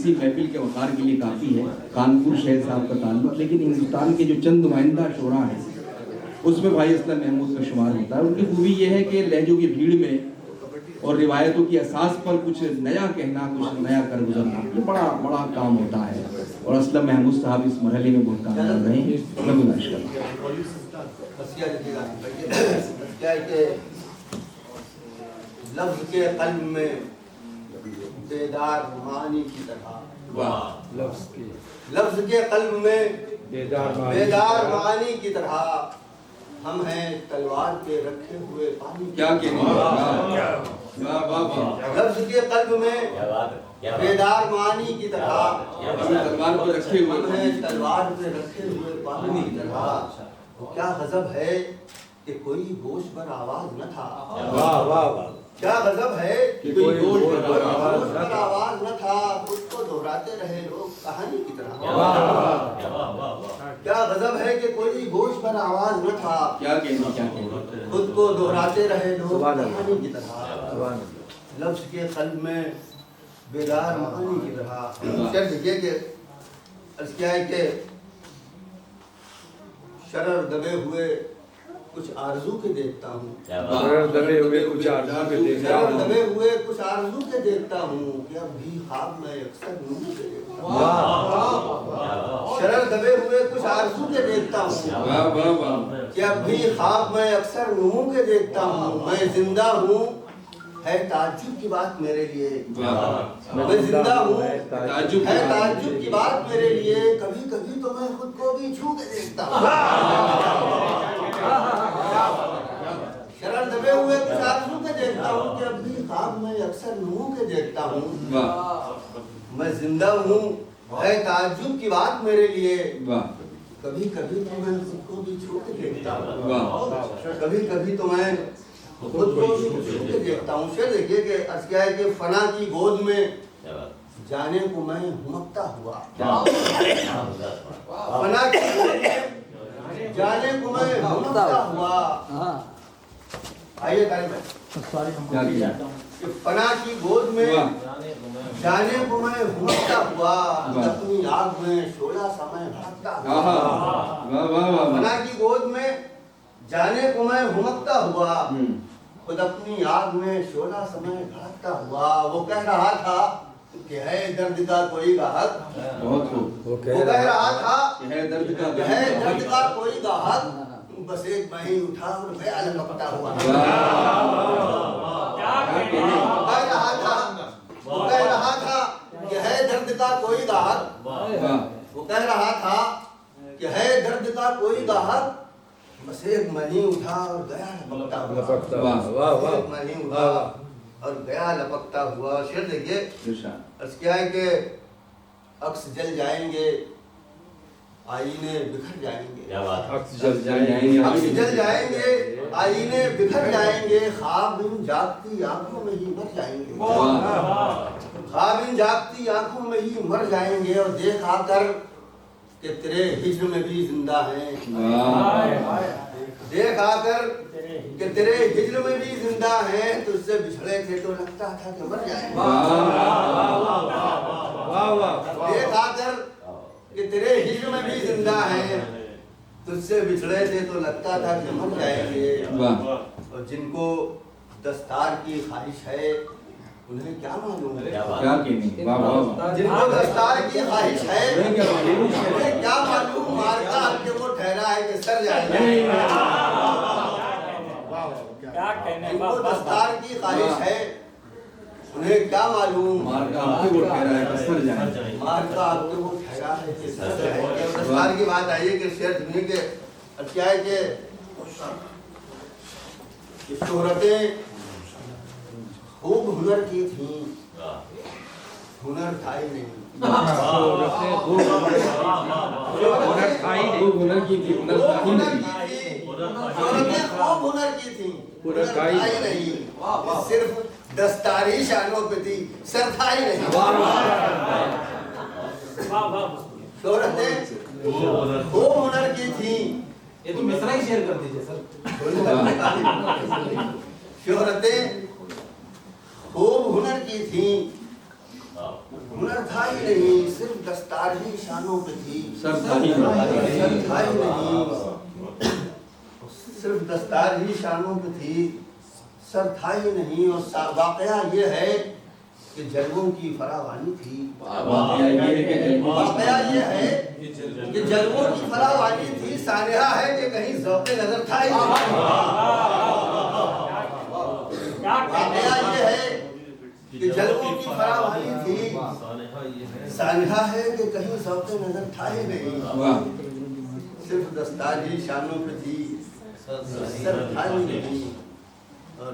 इसी महफिल के वक़ार के लिए काफ़ी है। कानपुर शहर साहब का ताल्लुक, लेकिन हिंदुस्तान के जो चंद नुमाइंदा शोरा हैं उसमें भाई असलम महमूद का शुमार होता है। उनकी खूबी ये है कि लहजों की भीड़ में और रिवायतों की असास पर कुछ नया कहना, कुछ नया कर गुजरना, ये बड़ा बड़ा काम होता है। और असलम महमूद साहब इस मरहले में बहुत कामयाब रहे हैं। मैं गुजारिश करता हूँ लफ्ज़ के क़ल्ब में बेदार मानी की तरह, लफ्ज़ के क़ल्ब में बेदार मानी की तरह, हम हैं तलवार पे रखे हुए पानी। क्या कहने, लफ्ज़ के क़ल्ब में बेदार मानी की तरह, तलवार पे रखे हुए, हम हैं तलवार पे रखे हुए पानी की तरह। क्या गज़ब है कि कोई होश पर आवाज़ न था। वाह वाह वाह। क्या गजब है कि कोई होश पर आवाज न था, उसको दोहराते रहे लोग कहानी की तरह। क्या गजब है कि कोई होश पर आवाज न था, क्या कहने, खुद को दोहराते रहे लोग कहानी की तरह। लफ्ज़ के क़ल्ब में बेदार कहानी की तरह। देखिए कि अर्ज़ क्या है कि शरर दबे हुए कुछ आरज़ू के देखता हूँ, दबे हुए कुछ आरज़ू के देखता हूँ, दबे हुए कुछ आरज़ू के देखता हूँ कि अब भी ख्वाब में अक्सर नूर के देखता हूँ। शरर दबे हुए कुछ आरज़ू के देखता हूँ कि अब भी ख्वाब में अक्सर नूर के देखता हूँ। मैं जिंदा हूँ है ताज्जुब की बात मेरे लिए, मैं जिंदा हूँ है ताज्जुब की बात मेरे लिए। कभी कभी तो मैं खुद को भी छू के देखता हूँ। शरर दबे हुए कुछ आरज़ू के देखता हूँ कि अब भी ख्वाब में अक्सर नूर के देखता हूँ। मैं जिंदा हूँ है ताज्जुब की बात मेरे लिए। कभी कभी तो मैं खुद को भी छू के देखता हूँ। कभी कभी तो मैं खुद को भी छू के देखता हूँ। शेर देखिए कि अर्ज़ क्या है कि फना की गोद में जाने को मैं हुमकता हुआ, फना की गोद में जाने को मैं हुमकता हुआ। आइए फना की गोद में जाने को मैं हुमकता हुआ, अपनी आग में शोला समय भड़कता हुआ। फना की गोद में जाने को मैं हुमकता हुआ, खुद अपनी आग में शोला समय भड़कता हुआ। वो कह रहा था कि है दर्द का कोई गाहक, वो कह रहा था कि है दर्द का कोई गाहक, बस एक मैं उठा और गया लपकता हुआ। वो कह रहा था कि है दर्द का कोई गाहक, वो कह रहा था कि है दर्द का कोई गाहक, बस एक मनी उठा और गया लपकता हुआ। एक मनी उठा और गया लपकता हुआ। शेर देखिए क्या है कि अक्स जल जाएंगे, आईने बिखर जाएंगे, अक्स जल जाएंगे, आईने बिखर जाएंगे, ख्वाब इन जागती आंखों में ही मर जाएंगे, ख्वाब इन जागती आंखों में ही मर जाएंगे। और देख आकर कि तेरे हिज्र में भी जिंदा हैं, देख आकर कि तेरे हिज्र में भी जिंदा हैं, तुझसे बिछड़े थे तो लगता था कि मर जाएंगे। देख आकर कि तेरे हिज्र में भी जिंदा हैं, तुझसे बिछड़े थे तो लगता था कि मर जाएंगे। और जिनको दस्तार की ख्वाहिश है उन्हें क्या मालूम है, जिनको दस्तार की ख्वाहिश है उन्हें क्या मालूम मार्का के वो ठहरा है कि सर जाएगा। जिनको दस्तार की ख्वाहिश है उन्हें क्या मालूम मार्का आपके वो ठहरा है कि सर जाएगा। दस्तार की बात आई है कि शेर दुनिया के क्या है कि शोहरतें खूब हुनर की थी, हुनर था ही नहीं। हुनर की थी, हुनर था ही नहीं, सिर्फ दस्तारी शानों पे थी, सर था ही नहीं। शोहरतें खूब हुनर की थी, ये तो मिसरा ही शेयर कर दीजिए सर। शोहरतें खूब हुनर की थी, हुनर था ही नहीं, सिर्फ दस्तार ही शानों पे थी। सर था ही सर था ही नहीं, सिर्फ दस्तार ही शानों पे थी, सर था ही नहीं। और वाकया ये है कि जलवों की फरावानी थी। वाकया ये है कि जलवों की फरावानी थी। सानिहा है कि कहीं ज़ौक़े नजर था ही नहीं। वाकया ये है कि जलवों की फरावानी थी। सानिहा है कि कहीं ज़ौक़े नजर था ही नहीं। सिर्फ दस्तार ही शानों पे थी, सर था ही नहीं। और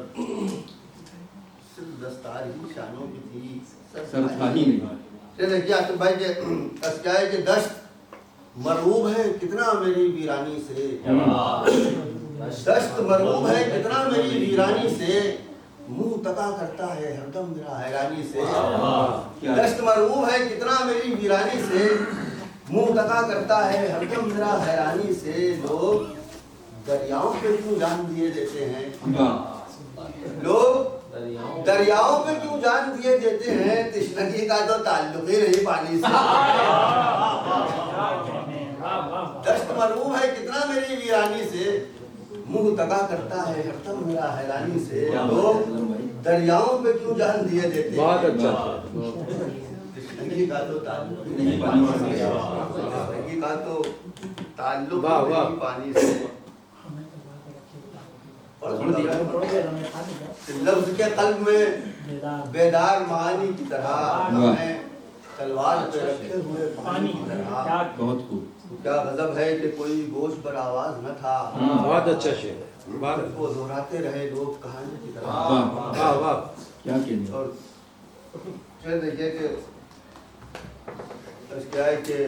सिर्फ दस्तार ही शानों पे थी, सर था ही नहीं। देखिए आसिफ भाई के अस्काए के दश्त मरऊब है कितना मेरी वीरानी से। दश्त मरऊब है कितना मेरी वीरानी से, मुंह तका करता है हरदम मेरा हैरानी से। दश्त मरऊब है कितना मेरी वीरानी से, मुंह तका करता है हरदम मेरा हैरानी से। लोग दरियाओं पे क्यों जान दिए देते हैं, लोग दरियाओं पे क्यों जान दिए देते हैं, तृष्णगी का तो ताल्लुक ही नहीं पानी से। दश्त मरऊब है कितना मेरी वीरानी से, मुंह तका करता है हरदम मेरा हैरानी से। लोग दरियाओं पे क्यों जान दिए देते हैं। बहुत अच्छा। तृष्णगी का तो ताल्लुक ही नहीं पानी से, तृष्णगी का तो ताल्लुक ही नहीं पानी से। लफ्ज के कल्ब में बेदार मानी की तरह, हमें तलवार पे रखे हुए पानी की तरह। बहुत खूब। क्या गजब है कि कोई गोश पर आवाज न था। बहुत अच्छा शेर, वो दोहराते रहे लोग कहानी की तरह। वाह वाह, क्या कहने। और फिर देखिए कि क्या है कि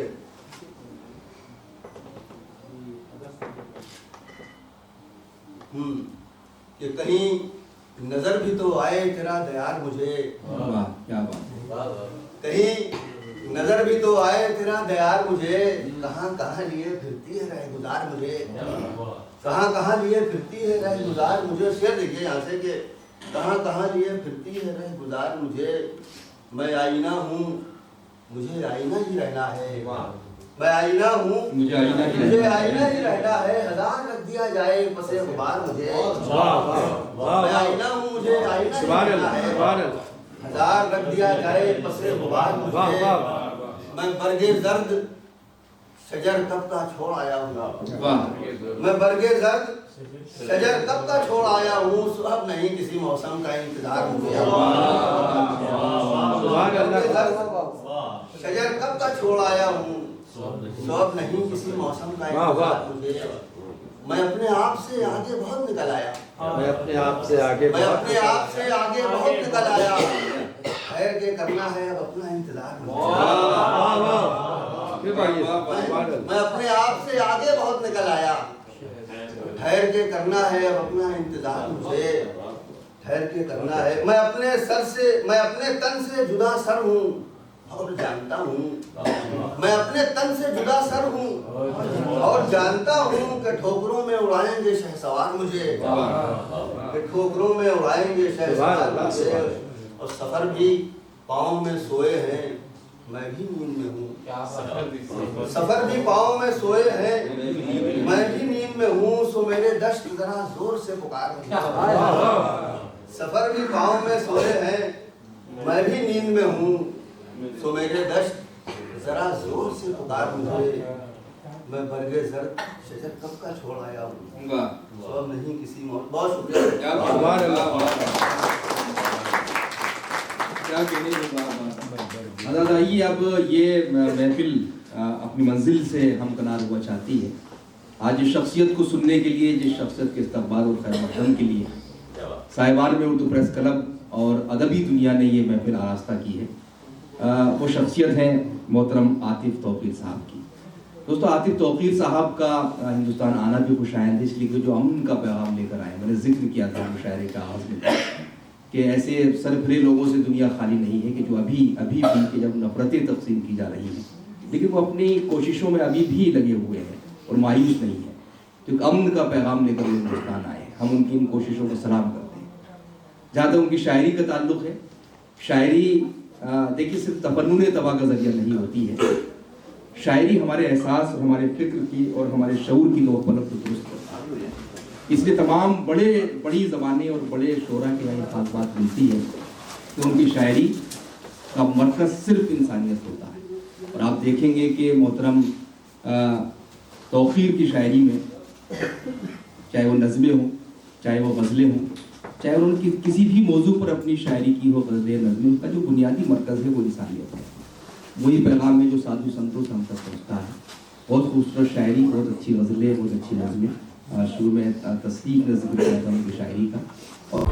कि कहीं नजर भी तो आए तेरा दयार मुझे। वाह क्या बात है। कहीं नजर भी तो आए तेरा दयार मुझे, कहाँ कहाँ लिए फिरती है रह गुजार मुझे। कहाँ कहाँ लिए फिरती है रह गुजार मुझे। शेर देखिए यहाँ से कि कहाँ कहाँ लिए फिरती है रह गुजार मुझे। मैं आईना हूँ मुझे आईना ही रहना है। मैं आईना हूँ मुझे आईना ही रहना है। हजार रख दिया जाए पसे गुबार मुझे। मैं आईना हूँ मुझे आईना ही रहना है। हजार रख दिया जाए पसे गुबार मुझे। मैं बरगे जर्द शजर कब का छोड़ आया हूँ। मैं बरगे जर्द शजर कब का छोड़ आया हूँ। अब नहीं किसी मौसम का इंतजार मुझे। शजर कब का छोड़ आया हूँ, अब नहीं किसी मौसम का इंतजार मुझे। मैं अपने आप से आगे बहुत निकल आया। मैं अपने आप से आगे बहुत निकल आया। खैर के करना है अब अपना इंतजार मुझे। मैं अपने आप से आगे बहुत निकल आया। ठहर के करना है अब अपना इंतजार मुझे। ठहर के करना है। मैं अपने तन से जुदा सर हूँ और जानता हूँ। मैं अपने तन से जुदा सर हूँ और जानता हूँ कि ठोकरों में उड़ाएंगे शहसवार मुझे। कि ठोकरों में उड़ाएंगे शहसवार मुझे। और सफर भी पाँव में सोए हैं मैं भी नींद में हूँ। सफर भी पाँव में सोए हैं मैं भी नींद में हूँ। सो मेरे दश्त जरा जोर से पुकार। सफर भी पाँव में सोए हैं मैं भी नींद में हूँ। सो मेरे दश्त जरा जोर से पुकार मुझे। मैं बरगे जर्द शजर कब का छोड़ आया हूँ। अब नहीं किसी बहुत शुक्रिया। क्या कहने। आइए अब ये महफिल अपनी मंजिल से हमकनार हुआ चाहती है। आज इस शख्सियत को सुनने के लिए, जिस शख्सियत के इस्तकबाल और खैर मक़दम के लिए साहिबान में उर्दू प्रेस क्लब और अदबी दुनिया ने ये महफिल आरास्ता की है, वो शख्सियत हैं मोहतरम आतिफ तौक़ीर साहब की। दोस्तों, आतिफ तौक़ीर साहब का हिंदुस्तान आना भी खुशायंद है, इसलिए कि जो अमन का पैगाम लेकर आए। मैंने जिक्र किया था मुशायरे का आगाज़ में कि ऐसे सरफरे लोगों से दुनिया खाली नहीं है कि जो अभी भी कि जब नफरतें तकसीम की जा रही हैं, लेकिन वो अपनी कोशिशों में अभी भी लगे हुए हैं और मायूस नहीं है। तो अमन का पैगाम लेकर हिंदुस्तान आए, हम उनकी इन कोशिशों को सलाम करते हैं। जहाँ तक उनकी शायरी का ताल्लुक़ है, शायरी देखिए सिर्फ तपन्नुन तबा का जरिया नहीं होती है। शायरी हमारे एहसास और हमारे फिक्र की और हमारे शऊर की नोक पलक को दुरुस्त करती है। इसलिए तमाम बड़ी ज़बानें और बड़े शोरा की यहाँ खास बात मिलती है कि उनकी शायरी का मरकज़ सिर्फ इंसानियत होता है। और आप देखेंगे कि मोहतरम तौक़ीर की शायरी में चाहे वो नज़में हों, चाहे वो गज़लें हों, चाहे उनकी किसी भी मौजू पर अपनी शायरी की हो, गज़लें नज़में, उसका जो बुनियादी मरकज़ है वो इंसानियत है। वही पैगाम है जो साधु संतों से हम तक पहुँचता है। बहुत खूबसूरत शायरी, बहुत अच्छी गज़लें, बहुत अच्छी नज़में। शुरू में तस्दीक ने ज़िक्र किया था उनकी शायरी का। और